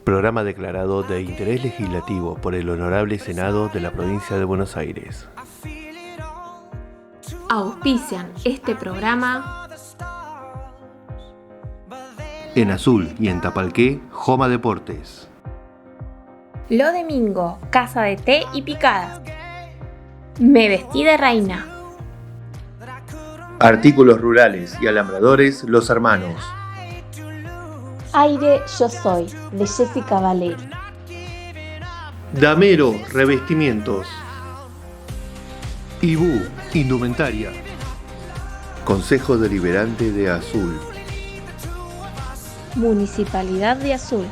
Programa declarado de interés legislativo por el Honorable Senado de la Provincia de Buenos Aires. Auspician este programa En Azul y en Tapalqué, Joma Deportes. Lo Domingo, casa de té y picadas. Me vestí de reina. Artículos rurales y alambradores Los Hermanos. Aire Yo Soy, de Jessica Valeri. Damero, revestimientos. Ibú, indumentaria. Consejo Deliberante de Azul. Municipalidad de Azul.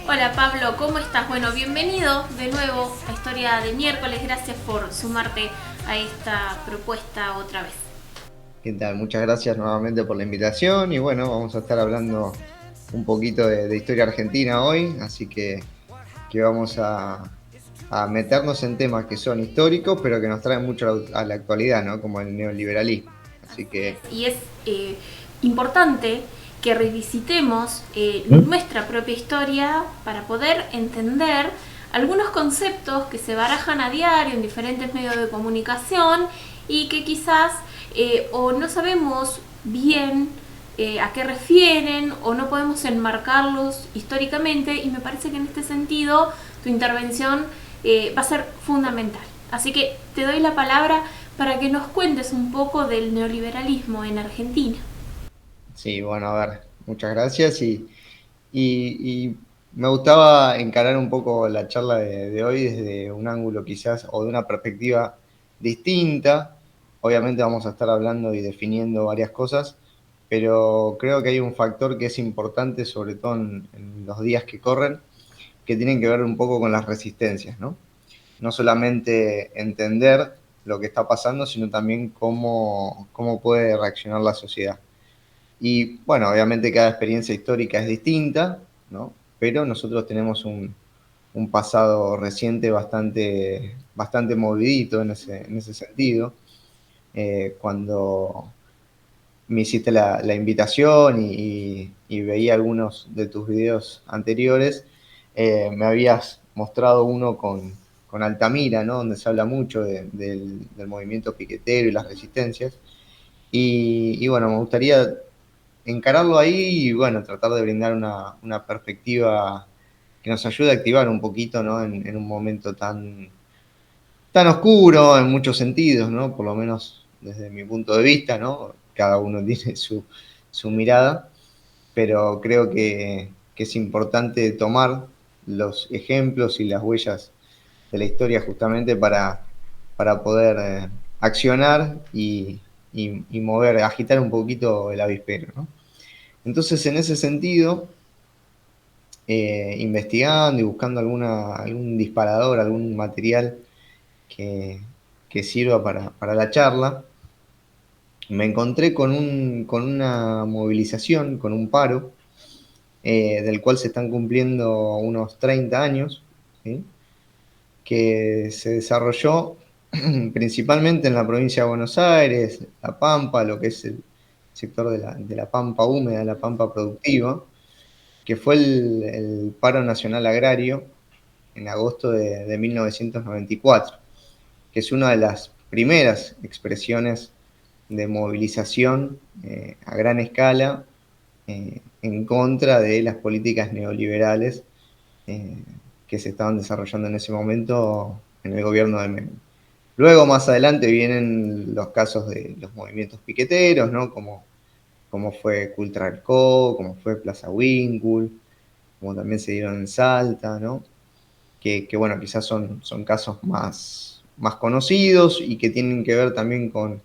Hola Pablo, ¿cómo estás? Bueno, bienvenido de nuevo a Historia de Miércoles. Gracias por sumarte a esta propuesta otra vez. ¿Qué tal? Muchas gracias nuevamente por la invitación y bueno, vamos a estar hablando un poquito de historia argentina hoy, así que vamos a meternos en temas que son históricos pero que nos traen mucho a la actualidad, ¿no? Como el neoliberalismo. Así que... Y es importante que revisitemos nuestra propia historia para poder entender algunos conceptos que se barajan a diario en diferentes medios de comunicación y que quizás o no sabemos bien a qué refieren o no podemos enmarcarlos históricamente, y me parece que en este sentido tu intervención va a ser fundamental. Así que te doy la palabra para que nos cuentes un poco del neoliberalismo en Argentina. Sí, bueno, a ver, muchas gracias y me gustaba encarar un poco la charla de hoy desde un ángulo quizás o de una perspectiva distinta. Obviamente vamos a estar hablando y definiendo varias cosas, pero creo que hay un factor que es importante, sobre todo en los días que corren, que tienen que ver un poco con las resistencias, ¿no? No solamente entender lo que está pasando, sino también cómo puede reaccionar la sociedad. Y bueno, obviamente cada experiencia histórica es distinta, ¿no? Pero nosotros tenemos un pasado reciente bastante movidito en ese sentido. Cuando me hiciste la invitación y veía algunos de tus videos anteriores, me habías mostrado uno con Altamira, ¿no? Donde se habla mucho del movimiento piquetero y las resistencias. Y bueno, me gustaría encararlo ahí y bueno, tratar de brindar una perspectiva que nos ayude a activar un poquito, ¿no? En un momento tan oscuro en muchos sentidos, ¿no? Por lo menos desde mi punto de vista, ¿no? Cada uno tiene su mirada, pero creo que es importante tomar los ejemplos y las huellas de la historia justamente para poder accionar y mover, agitar un poquito el avispero, ¿no? Entonces, en ese sentido, investigando y buscando algún disparador, algún material que sirva para la charla, me encontré con una movilización, con un paro, del cual se están cumpliendo unos 30 años, ¿sí? Que se desarrolló principalmente en la provincia de Buenos Aires, La Pampa, lo que es el sector de la Pampa húmeda, la Pampa productiva, que fue el paro nacional agrario en agosto de 1994, que es una de las primeras expresiones de movilización a gran escala en contra de las políticas neoliberales que se estaban desarrollando en ese momento en el gobierno de Menem. Luego, más adelante, vienen los casos de los movimientos piqueteros, ¿no? Como fue Cultralcó, como fue Plaza Winkle, como también se dieron en Salta, ¿no? Que bueno, quizás son casos más conocidos y que tienen que ver también con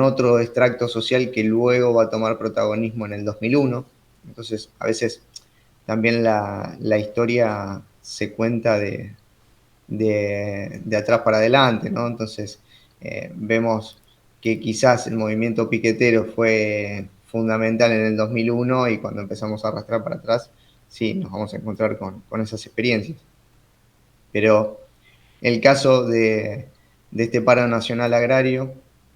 otro extracto social que luego va a tomar protagonismo en el 2001. Entonces, a veces también la historia se cuenta de atrás para adelante, ¿no? Entonces, vemos que quizás el movimiento piquetero fue fundamental en el 2001 y cuando empezamos a arrastrar para atrás, sí, nos vamos a encontrar con esas experiencias. Pero el caso de este paro nacional agrario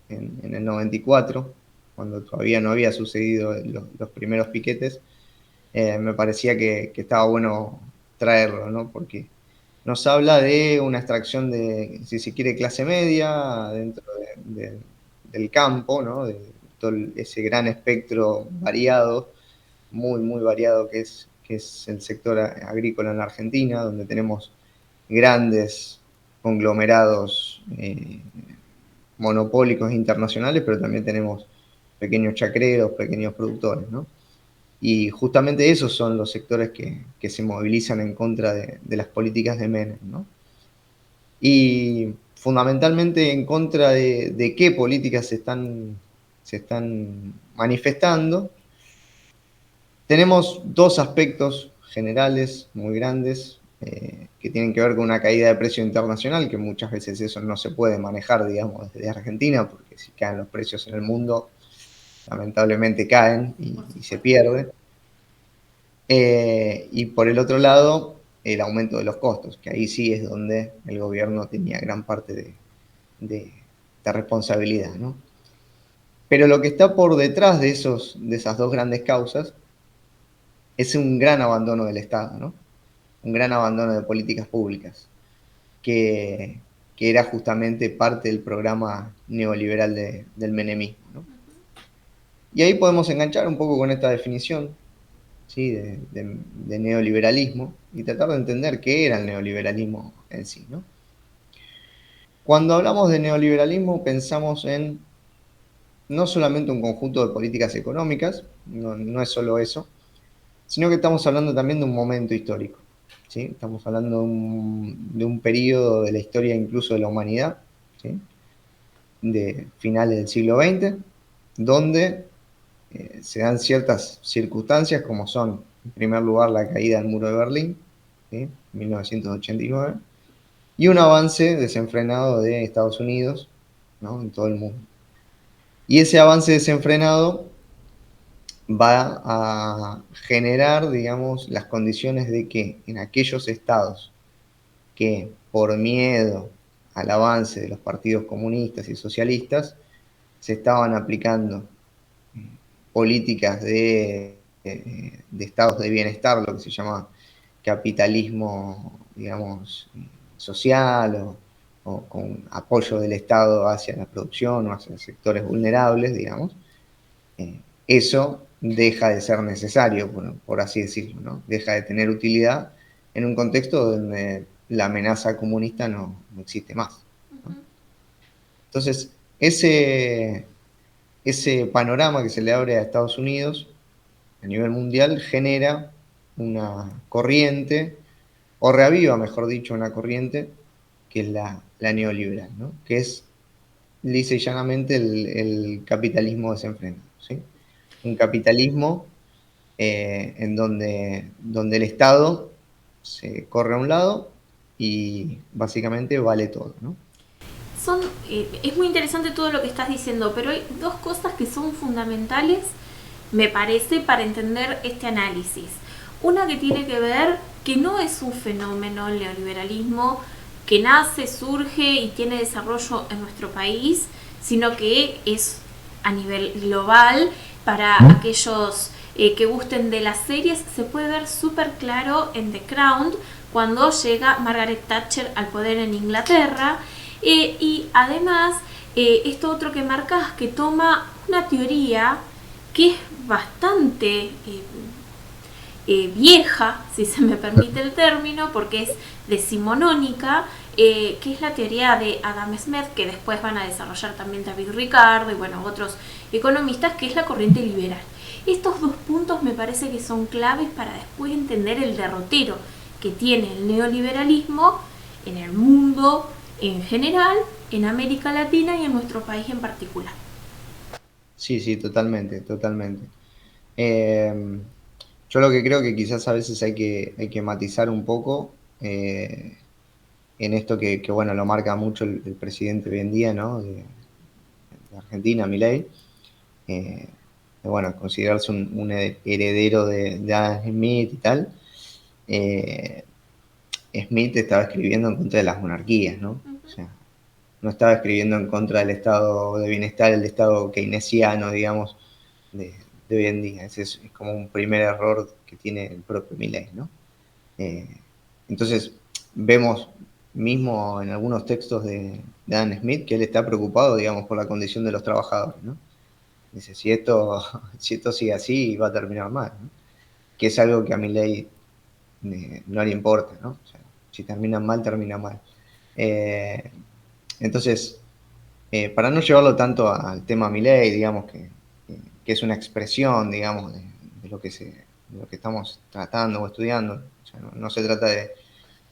en el 94, cuando todavía no había sucedido los primeros piquetes, me parecía que estaba bueno traerlo, ¿no? Porque nos habla de una extracción de, si se quiere, clase media dentro del campo, ¿no? De todo ese gran espectro variado, muy, muy variado que es el sector agrícola en la Argentina, donde tenemos grandes conglomerados monopólicos internacionales, pero también tenemos pequeños chacreros, pequeños productores, ¿no? Y justamente esos son los sectores que se movilizan en contra de las políticas de Menem, ¿no? Y fundamentalmente en contra de qué políticas se están manifestando. Tenemos dos aspectos generales muy grandes que tienen que ver con una caída de precio internacional, que muchas veces eso no se puede manejar, digamos, desde Argentina, porque si caen los precios en el mundo, lamentablemente caen y se pierde. Y por el otro lado, el aumento de los costos, que ahí sí es donde el gobierno tenía gran parte de responsabilidad, ¿no? Pero lo que está por detrás de esas dos grandes causas es un gran abandono del Estado, ¿no? Un gran abandono de políticas públicas, que era justamente parte del programa neoliberal del menemismo, ¿no? Y ahí podemos enganchar un poco con esta definición, ¿sí? de neoliberalismo y tratar de entender qué era el neoliberalismo en sí, ¿no? Cuando hablamos de neoliberalismo pensamos en no solamente un conjunto de políticas económicas, no es solo eso, sino que estamos hablando también de un momento histórico, ¿sí? Estamos hablando de un periodo de la historia incluso de la humanidad, ¿sí? De finales del siglo XX, donde se dan ciertas circunstancias como son, en primer lugar, la caída del muro de Berlín, ¿sí? 1989, y un avance desenfrenado de Estados Unidos, ¿no? En todo el mundo. Y ese avance desenfrenado va a generar, digamos, las condiciones de que en aquellos estados que por miedo al avance de los partidos comunistas y socialistas se estaban aplicando políticas de estados de bienestar, lo que se llama capitalismo, digamos, social o con apoyo del Estado hacia la producción o hacia sectores vulnerables, digamos, eso deja de ser necesario, por así decirlo, ¿no? Deja de tener utilidad en un contexto donde la amenaza comunista no existe más, ¿no? Entonces, ese panorama que se le abre a Estados Unidos a nivel mundial genera una corriente, o reaviva, mejor dicho, una corriente que es la neoliberal, ¿no? Que es lisa y llanamente el capitalismo desenfrenado, ¿sí? Un capitalismo en donde el Estado se corre a un lado y básicamente vale todo, ¿no? Es muy interesante todo lo que estás diciendo, pero hay dos cosas que son fundamentales, me parece, para entender este análisis. Una que tiene que ver que no es un fenómeno el neoliberalismo que nace, surge y tiene desarrollo en nuestro país, sino que es a nivel global. Para aquellos que gusten de las series, se puede ver súper claro en The Crown cuando llega Margaret Thatcher al poder en Inglaterra. Y además, esto otro que marcas, que toma una teoría que es bastante vieja, si se me permite el término, porque es decimonónica, que es la teoría de Adam Smith, que después van a desarrollar también David Ricardo y bueno, otros economistas, que es la corriente liberal. Estos dos puntos me parece que son claves para después entender el derrotero que tiene el neoliberalismo en el mundo en general, en América Latina y en nuestro país en particular. Sí, sí, totalmente, totalmente. Yo lo que creo que quizás a veces hay que matizar un poco en esto que bueno, lo marca mucho el presidente hoy en día, ¿no? De Argentina, Milei, de bueno, considerarse un heredero de Adam Smith y tal. Smith estaba escribiendo en contra de las monarquías, ¿no? O sea, no estaba escribiendo en contra del estado de bienestar, el estado keynesiano, digamos, de hoy en día. Ese es como un primer error que tiene el propio Milei, ¿no? Entonces, vemos mismo en algunos textos de Adam Smith que él está preocupado, digamos, por la condición de los trabajadores, ¿no? Dice, si esto sigue así, va a terminar mal, ¿no? Que es algo que a Milei no le importa, ¿no? O sea, si terminan mal, termina mal. Entonces, para no llevarlo tanto al tema Milei, digamos que es una expresión, digamos, de lo que estamos tratando o estudiando. O sea, no se trata de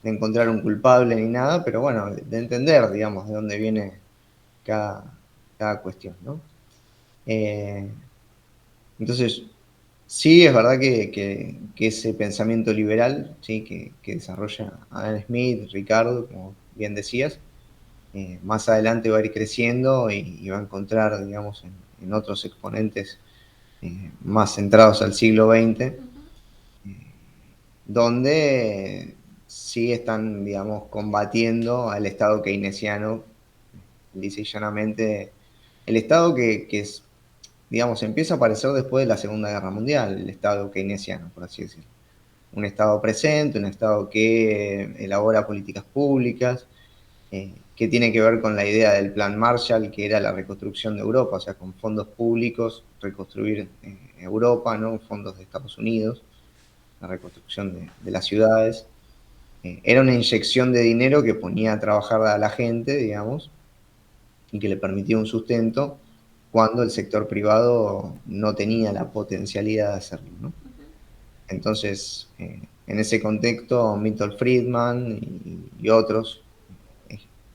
encontrar un culpable ni nada, pero bueno, de entender, digamos, de dónde viene cada cuestión, ¿no? Entonces, sí, es verdad que ese pensamiento liberal, ¿sí? que desarrolla Adam Smith, Ricardo, como bien decías, más adelante va a ir creciendo y va a encontrar, digamos, en otros exponentes más centrados al siglo XX, donde sí están, digamos, combatiendo al Estado keynesiano, lisa y llanamente, el Estado que es, digamos, empieza a aparecer después de la Segunda Guerra Mundial, el Estado keynesiano, por así decirlo. Un Estado presente, un Estado que elabora políticas públicas, que tiene que ver con la idea del Plan Marshall, que era la reconstrucción de Europa, o sea, con fondos públicos, reconstruir Europa, ¿no? Fondos de Estados Unidos, la reconstrucción de las ciudades. Era una inyección de dinero que ponía a trabajar a la gente, digamos, y que le permitía un sustento cuando el sector privado no tenía la potencialidad de hacerlo, ¿no? Entonces, en ese contexto, Milton Friedman y otros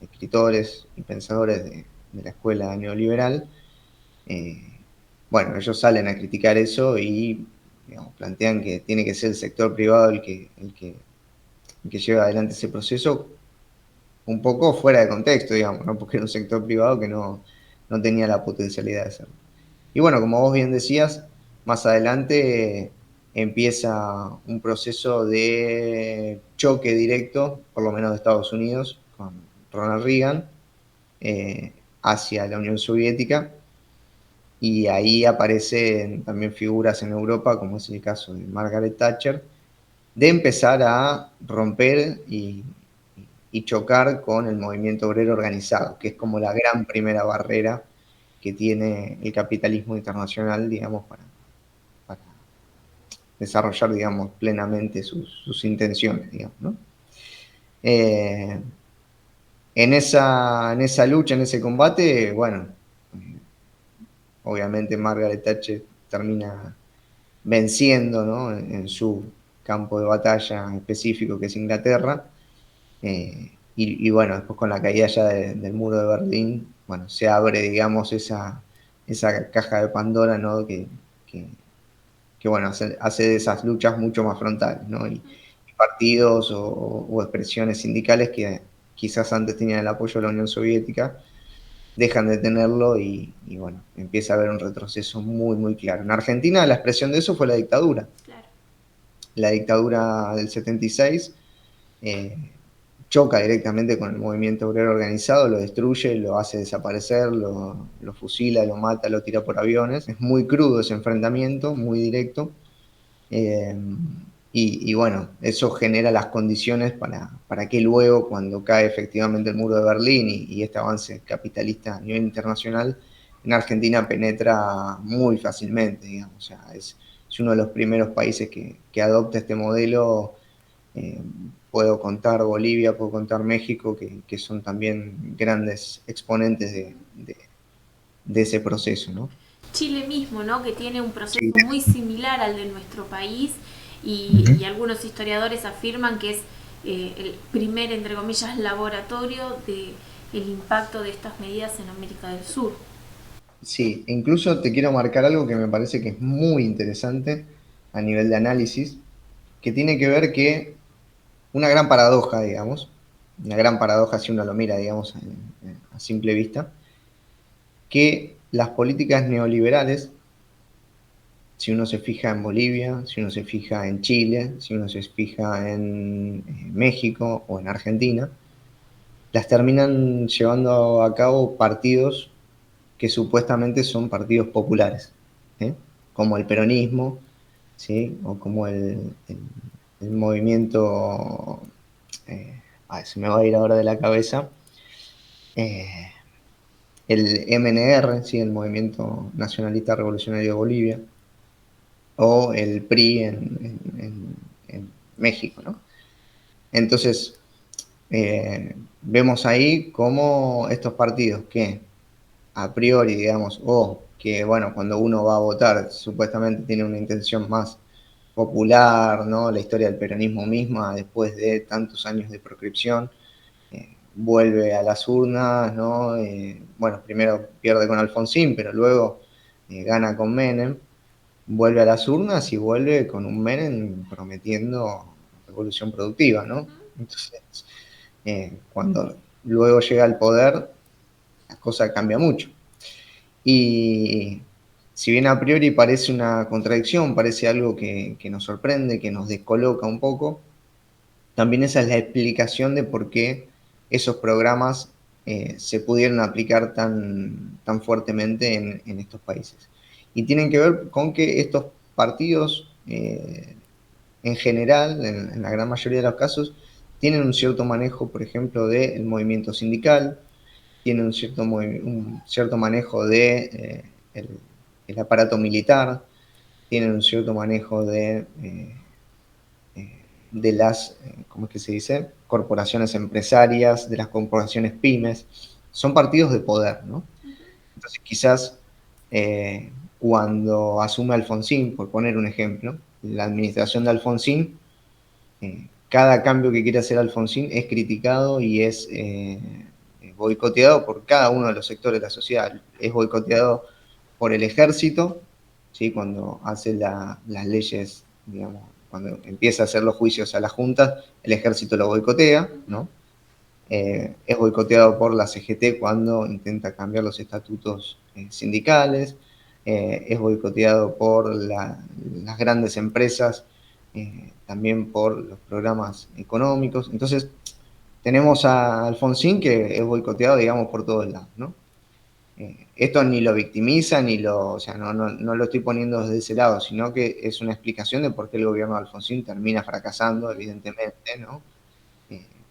escritores y pensadores de la escuela neoliberal, bueno, ellos salen a criticar eso y, digamos, plantean que tiene que ser el sector privado el que lleva adelante ese proceso, un poco fuera de contexto, digamos, ¿no? Porque era un sector privado que no tenía la potencialidad de hacerlo. Y bueno, como vos bien decías, más adelante empieza un proceso de choque directo, por lo menos de Estados Unidos, con Ronald Reagan, hacia la Unión Soviética, y ahí aparecen también figuras en Europa, como es el caso de Margaret Thatcher, de empezar a romper y chocar con el movimiento obrero organizado, que es como la gran primera barrera que tiene el capitalismo internacional, digamos, para desarrollar, digamos, plenamente sus intenciones, digamos, ¿no? En esa lucha, en ese combate, bueno, obviamente Margaret Thatcher termina venciendo, ¿no? En su campo de batalla específico, que es Inglaterra. Y bueno, después con la caída ya del muro de Berlín, bueno, se abre, digamos, esa caja de Pandora, ¿no? Que bueno, hace de esas luchas mucho más frontales, ¿no? Y partidos o expresiones sindicales que quizás antes tenían el apoyo de la Unión Soviética, dejan de tenerlo y bueno, empieza a haber un retroceso muy, muy claro. En Argentina la expresión de eso fue la dictadura. Claro. La dictadura del 76 choca directamente con el movimiento obrero organizado, lo destruye, lo hace desaparecer, lo fusila, lo mata, lo tira por aviones. Es muy crudo ese enfrentamiento, muy directo. Y bueno, eso genera las condiciones para que luego, cuando cae efectivamente el muro de Berlín y este avance capitalista a nivel internacional, en Argentina penetra muy fácilmente, digamos. O sea, es uno de los primeros países que adopta este modelo. Puedo contar Bolivia, puedo contar México, que son también grandes exponentes de ese proceso, ¿no? Chile mismo, ¿no? Que tiene un proceso Sí. muy similar al de nuestro país y algunos historiadores afirman que es el primer, entre comillas, laboratorio del impacto de estas medidas en América del Sur. Sí, incluso te quiero marcar algo que me parece que es muy interesante a nivel de análisis, que tiene que ver que una gran paradoja, digamos, una gran paradoja si uno lo mira, digamos, a simple vista, que las políticas neoliberales, si uno se fija en Bolivia, si uno se fija en Chile, si uno se fija en México o en Argentina, las terminan llevando a cabo partidos que supuestamente son partidos populares, ¿eh? como el peronismo, ¿sí? O como el movimiento, se me va a ir ahora de la cabeza, eh, el MNR, ¿sí? El Movimiento Nacionalista Revolucionario de Bolivia, o el PRI en México, ¿no? Entonces, vemos ahí cómo estos partidos que a priori, digamos, o que, bueno, cuando uno va a votar, supuestamente tiene una intención más popular, ¿no? La historia del peronismo misma, después de tantos años de proscripción, vuelve a las urnas, ¿no? Bueno, primero pierde con Alfonsín, pero luego gana con Menem, vuelve a las urnas y vuelve con un Menem prometiendo revolución productiva, ¿no? Entonces, cuando luego llega al poder, la cosa cambia mucho. Y si bien a priori parece una contradicción, parece algo que nos sorprende, que nos descoloca un poco, también esa es la explicación de por qué esos programas se pudieron aplicar tan fuertemente en estos países. Y tienen que ver con que estos partidos, en general, en la gran mayoría de los casos, tienen un cierto manejo, por ejemplo, del movimiento sindical, tienen un cierto manejo de el aparato militar, tienen un cierto manejo de las, ¿cómo es que se dice? Corporaciones empresarias, de las corporaciones pymes. Son partidos de poder, ¿no? Entonces, quizás cuando asume Alfonsín, por poner un ejemplo, la administración de Alfonsín, cada cambio que quiere hacer Alfonsín es criticado y es boicoteado por cada uno de los sectores de la sociedad. Es boicoteado por el ejército, ¿sí? Cuando hace las leyes, digamos, cuando empieza a hacer los juicios a las juntas, el ejército lo boicotea, ¿no? Es boicoteado por la CGT cuando intenta cambiar los estatutos sindicales, es boicoteado por las grandes empresas, también por los programas económicos. Entonces, tenemos a Alfonsín que es boicoteado, digamos, por todos lados, ¿no? Esto ni lo victimiza, o sea, no lo estoy poniendo desde ese lado, sino que es una explicación de por qué el gobierno de Alfonsín termina fracasando, evidentemente, ¿no?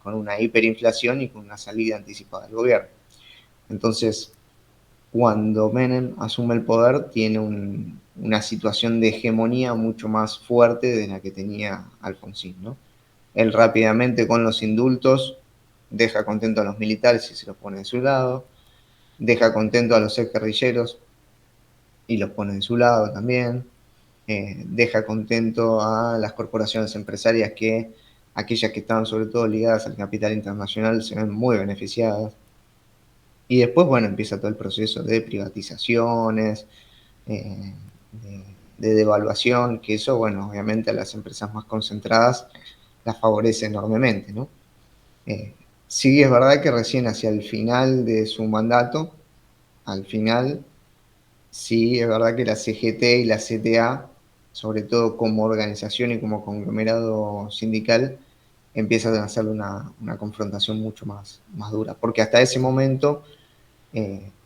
Con una hiperinflación y con una salida anticipada del gobierno. Entonces, cuando Menem asume el poder, tiene una situación de hegemonía mucho más fuerte de la que tenía Alfonsín, ¿no? Él rápidamente con los indultos deja contento a los militares y se los pone de su lado, deja contento a los exguerrilleros y los pone de su lado también, deja contento a las corporaciones empresarias que, aquellas que estaban sobre todo ligadas al capital internacional, se ven muy beneficiadas. Y después, bueno, empieza todo el proceso de privatizaciones, de devaluación, que eso, bueno, obviamente a las empresas más concentradas las favorece enormemente, ¿no? Sí, es verdad que recién hacia el final de su mandato, al final, sí, es verdad que la CGT y la CTA, sobre todo como organización y como conglomerado sindical, empiezan a hacer una confrontación mucho más dura, porque hasta ese momento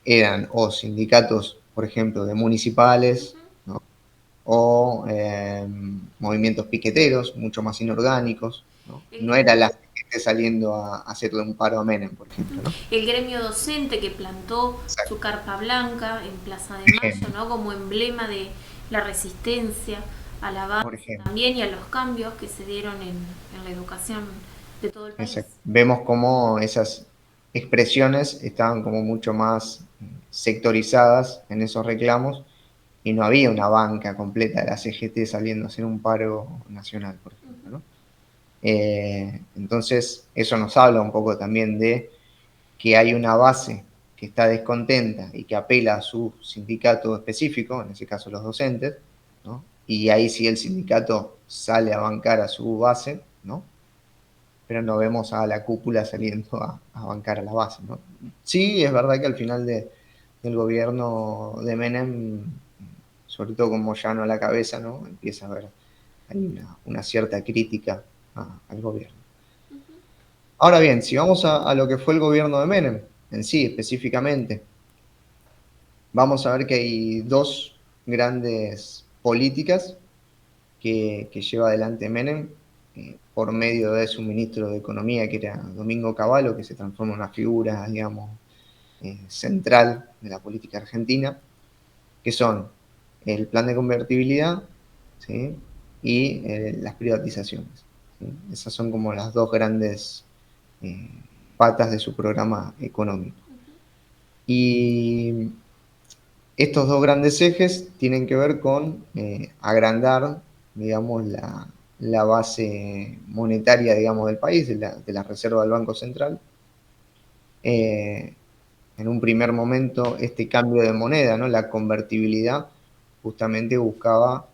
eran o sindicatos, por ejemplo, de municipales, ¿no? O movimientos piqueteros, mucho más inorgánicos, ¿no? No era la gente saliendo a hacerle un paro a Menem, por ejemplo, ¿no? El gremio docente que plantó Exacto. su carpa blanca en Plaza de Mayo, ¿no? Como emblema de la resistencia al Por avance ejemplo. también y a los cambios que se dieron en la educación de todo el país. Exacto. Vemos cómo esas expresiones estaban como mucho más sectorizadas en esos reclamos y no había una banca completa de la CGT saliendo a hacer un paro nacional, por ejemplo, ¿no? Entonces, eso nos habla un poco también de que hay una base que está descontenta y que apela a su sindicato específico, en ese caso los docentes, ¿no? Y ahí sí el sindicato sale a bancar a su base, ¿no? Pero no vemos a la cúpula saliendo a bancar a la base, ¿no? Sí, es verdad que al final del gobierno de Menem, sobre todo con Moyano a la cabeza, ¿no? Empieza a haber hay una cierta crítica al gobierno. Ahora bien, si vamos a lo que fue el gobierno de Menem, en sí específicamente, vamos a ver que hay dos grandes políticas que lleva adelante Menem por medio de su ministro de Economía, que era Domingo Cavallo, que se transforma en una figura, digamos, central de la política argentina, que son el plan de convertibilidad, ¿sí? Y las privatizaciones, ¿sí? Esas son como las dos grandes patas de su programa económico. Y estos dos grandes ejes tienen que ver con agrandar, digamos, la base monetaria, digamos, del país, de la reserva del Banco Central. En un primer momento, este cambio de moneda, ¿no? La convertibilidad, justamente buscaba,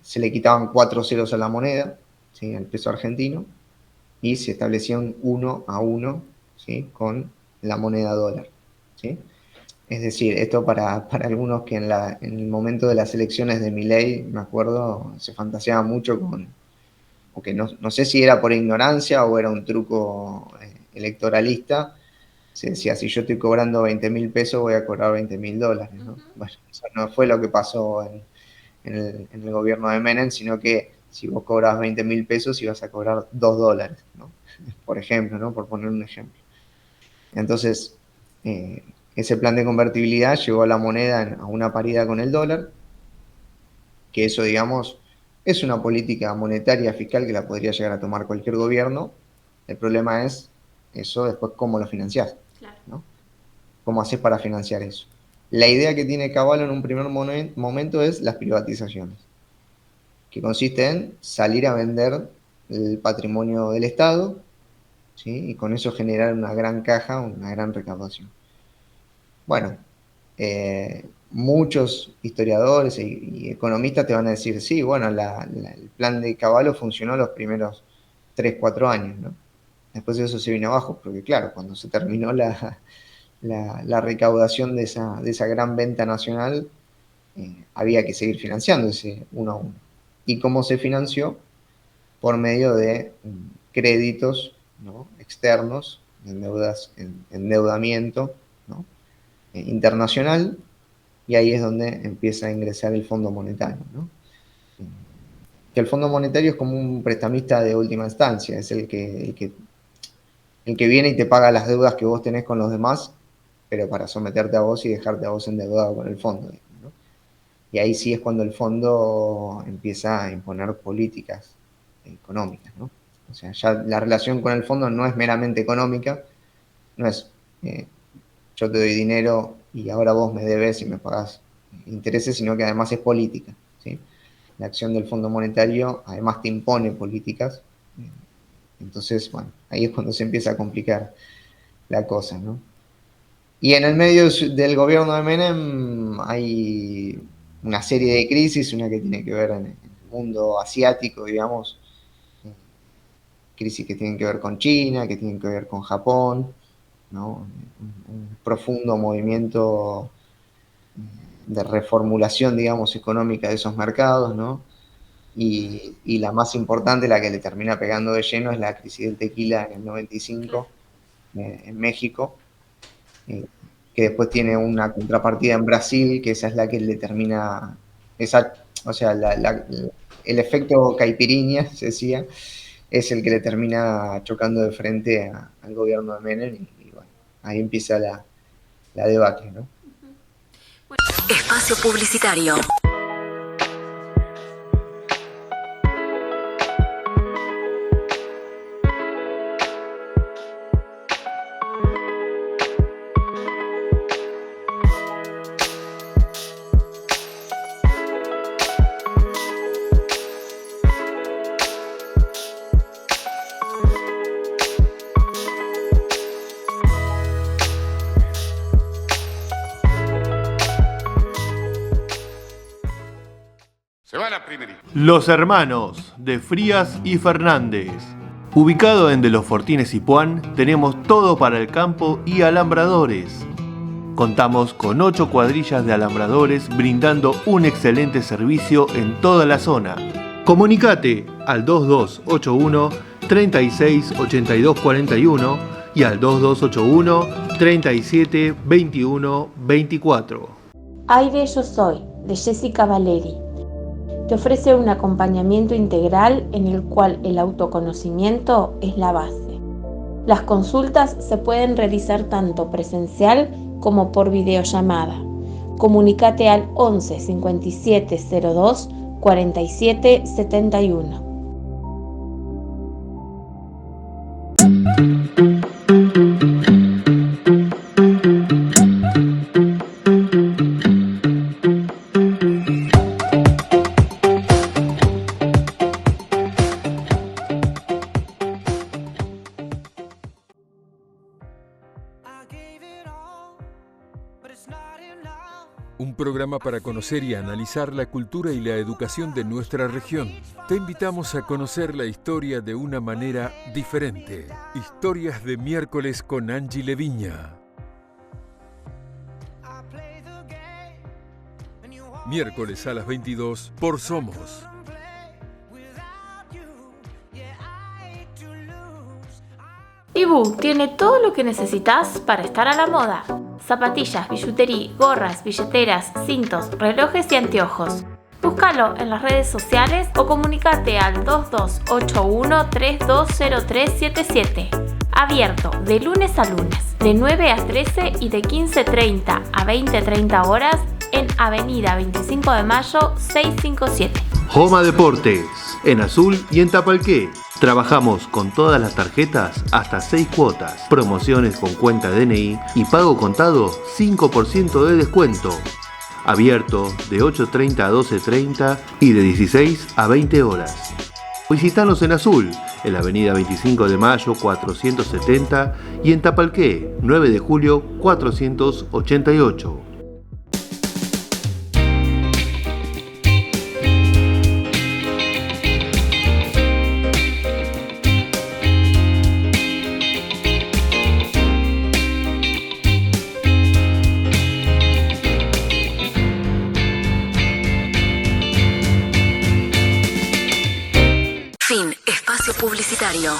se le quitaban 4 ceros a la moneda, ¿sí? Al peso argentino, y se establecía un 1 a 1, ¿sí? Con la moneda dólar, ¿sí? Es decir, esto para algunos que en el momento de las elecciones de Milei, me acuerdo, se fantaseaba mucho con, porque no sé si era por ignorancia o era un truco electoralista, se decía, si yo estoy cobrando 20.000 pesos, voy a cobrar 20.000 dólares, ¿no? Bueno, eso no fue lo que pasó en el gobierno de Menem, sino que si vos cobras 20.000 pesos, ibas a cobrar 2 dólares, ¿no? Por ejemplo, ¿no? Por poner un ejemplo. Entonces, ese plan de convertibilidad llevó a la moneda a una paridad con el dólar, que eso, digamos, es una política monetaria fiscal que la podría llegar a tomar cualquier gobierno. El problema es eso después cómo lo financiás, ¿no? ¿Cómo haces para financiar eso? La idea que tiene Cavallo en un primer momento es las privatizaciones, que consiste en salir a vender el patrimonio del Estado, ¿sí? Y con eso generar una gran caja, una gran recaudación. Bueno, muchos historiadores y economistas te van a decir, sí, bueno, el plan de Cavallo funcionó los primeros 3, 4 años, ¿no? Después de eso se vino abajo, porque claro, cuando se terminó la recaudación de esa gran venta nacional, había que seguir financiando ese 1 a 1. ¿Y cómo se financió? Por medio de créditos, ¿no? Externos, endeudamiento, ¿no? Internacional, y ahí es donde empieza a ingresar el Fondo Monetario, ¿no? Que el Fondo Monetario es como un prestamista de última instancia, es el que viene y te paga las deudas que vos tenés con los demás, pero para someterte a vos y dejarte a vos endeudado con el fondo, ¿no? Y ahí sí es cuando el fondo empieza a imponer políticas económicas, ¿no? O sea, ya la relación con el fondo no es meramente económica, no es yo te doy dinero y ahora vos me debes y me pagás intereses, sino que además es política, ¿sí? La acción del Fondo Monetario además te impone políticas. Entonces, bueno, ahí es cuando se empieza a complicar la cosa, ¿no? Y en el medio del gobierno de Menem hay una serie de crisis, una que tiene que ver en el mundo asiático, digamos, crisis que tienen que ver con China, que tienen que ver con Japón, ¿no? Un profundo movimiento de reformulación, digamos, económica de esos mercados, ¿no? Y la más importante, la que le termina pegando de lleno, es la crisis del tequila en el 95, en México, que después tiene una contrapartida en Brasil, que esa es la que le termina, o sea, el efecto caipirinha, se decía, es el que le termina chocando de frente al gobierno de Menem, y bueno, ahí empieza la debacle, ¿no? Espacio publicitario. Los Hermanos, de Frías y Fernández. Ubicado en De los Fortines y Puan, tenemos todo para el campo y alambradores. Contamos con 8 cuadrillas de alambradores brindando un excelente servicio en toda la zona. Comunicate al 2281 36 82 41 y al 2281 37 21 24. Aire Yo Soy, de Jessica Valeri. te ofrece un acompañamiento integral en el cual el autoconocimiento es la base. Las consultas se pueden realizar tanto presencial como por videollamada. Comunícate al 11 57 02 47 71. Un programa para conocer y analizar la cultura y la educación de nuestra región. Te invitamos a conocer la historia de una manera diferente. Historias de miércoles con Angie Leviña. Miércoles a las 22 por Somos. Ibu tiene todo lo que necesitas para estar a la moda. Zapatillas, billutería, gorras, billeteras, cintos, relojes y anteojos. Búscalo en las redes sociales o comunícate al 2281-320377. Abierto de lunes a lunes, de 9 a 13 y de 15:30 a 20:30 horas en Avenida 25 de Mayo 657. Joma Deportes, en Azul y en Tapalqué. Trabajamos con todas las tarjetas hasta 6 cuotas, promociones con cuenta DNI y pago contado 5% de descuento. Abierto de 8:30 a 12:30 y de 16 a 20 horas. Visítanos en Azul, en la avenida 25 de Mayo 470 y en Tapalqué 9 de julio 488. Fin. Espacio publicitario.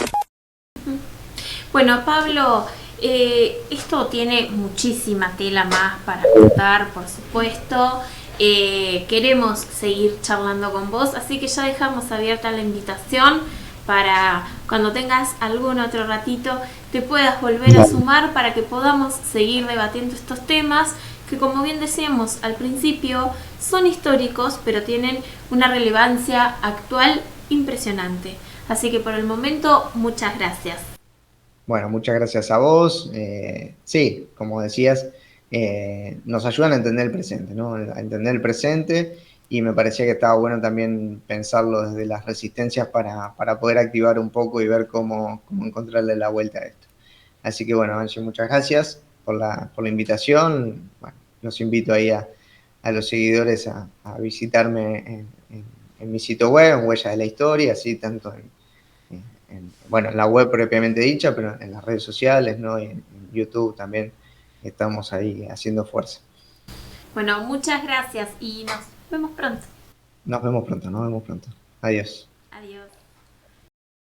Bueno, Pablo, esto tiene muchísima tela más para cortar, por supuesto. Queremos seguir charlando con vos, así que ya dejamos abierta la invitación para cuando tengas algún otro ratito te puedas volver a sumar para que podamos seguir debatiendo estos temas que, como bien decíamos al principio, son históricos pero tienen una relevancia actual impresionante. Así que por el momento, muchas gracias. Bueno, muchas gracias a vos. Sí, como decías, nos ayudan a entender el presente, ¿no? A entender el presente, y me parecía que estaba bueno también pensarlo desde las resistencias para poder activar un poco y ver cómo encontrarle la vuelta a esto. Así que bueno, Angie, muchas gracias por la invitación. Bueno, los invito ahí a los seguidores a visitarme en mi sitio web, en Huellas de la Historia, así tanto en la web propiamente dicha, pero en las redes sociales, ¿no? Y en YouTube también estamos ahí haciendo fuerza. Bueno, muchas gracias y nos vemos pronto. Nos vemos pronto. Adiós. Adiós.